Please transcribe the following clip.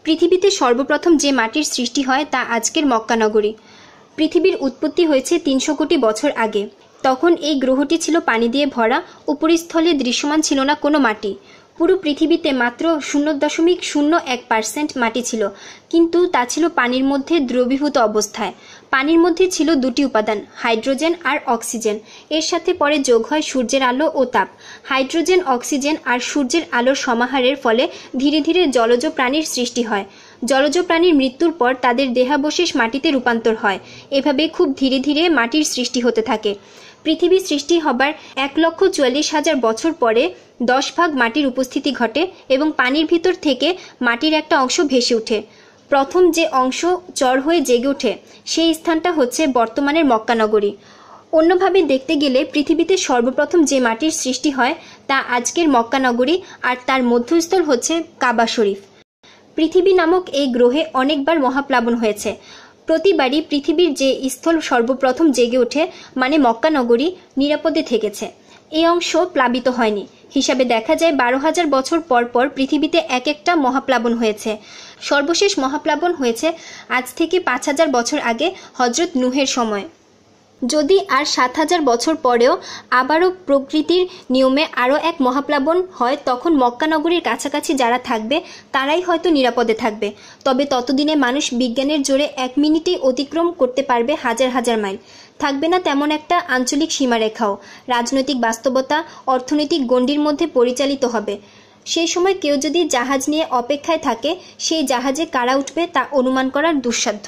পৃথিবীতে সর্বপ্রথম যে মাটির সৃষ্টি হয় তা আজকের মক্কা নগরী। পৃথিবীর উৎপত্তি হয়েছে 300 কোটি বছর আগে। তখন এই গ্রহটি ছিল পানি দিয়ে ভরা, উপরিস্থলে দৃশ্যমান ছিল না কোনো মাটি। পুরো পৃথিবীতে মাত্র 0.01% মাটি ছিল, কিন্তু তা ছিল পানির মধ্যে দ্রবীভূত অবস্থায়। পানির মধ্যে ছিল দুটি উপাদান, হাইড্রোজেন আর অক্সিজেন। এর সাথে পরে যোগ হয় সূর্যের আলো ও তাপ। হাইড্রোজেন, অক্সিজেন আর সূর্যের আলোর সমাহারের ফলে ধীরে ধীরে জলজ প্রাণীর সৃষ্টি হয়। জলজ প্রাণীর মৃত্যুর পর তাদের দেহাবশেষ মাটিতে রূপান্তর হয়। এভাবে খুব ধীরে ধীরে মাটির সৃষ্টি হতে থাকে। পৃথিবী সৃষ্টি হবার 1,44,000 বছর পরে 10 ভাগ মাটির উপস্থিতি ঘটে এবং পানির ভিতর থেকে মাটির একটা অংশ ভেসে ওঠে। প্রথম যে অংশ চর হয়ে জেগে ওঠে সেই স্থানটা হচ্ছে বর্তমানের মক্কা নগরী। অন্যভাবে দেখতে গেলে পৃথিবীতে সর্বপ্রথম যে মাটির সৃষ্টি হয় তা আজকের মক্কা নগরী, আর তার মধ্যস্থল হচ্ছে কাবা শরীফ। পৃথিবী নামক এই গ্রহে অনেকবার মহাপ্লাবন হয়েছে। প্রতিবারই পৃথিবীর যে স্থল সর্বপ্রথম জেগে ওঠে মানে মক্কা নগরী নিরাপদে থেকেছে। এই অংশ প্লাবিত হয়নি। হিসাবে দেখা যায় 12,000 বছর পর পর পৃথিবীতে এক একটা মহাপ্লাবন হয়েছে। সর্বশেষ মহাপ্লাবন হয়েছে আজ থেকে 5,000 বছর আগে হজরত নূহের সময়। যদি আর 7,000 বছর পরেও আবারও প্রকৃতির নিয়মে আরও এক মহাপ্লাবন হয়, তখন মক্কা নগরীর কাছাকাছি যারা থাকবে তারাই হয়তো নিরাপদে থাকবে। তবে ততদিনে মানুষ বিজ্ঞানের জোরে 1 মিনিটেই অতিক্রম করতে পারবে হাজার হাজার মাইল। থাকবে না তেমন একটা আঞ্চলিক সীমারেখাও। রাজনৈতিক বাস্তবতা অর্থনৈতিক গণ্ডির মধ্যে পরিচালিত হবে। সেই সময় কেউ যদি জাহাজ নিয়ে অপেক্ষায় থাকে, সেই জাহাজে কারা উঠবে তা অনুমান করার দুঃসাধ্য।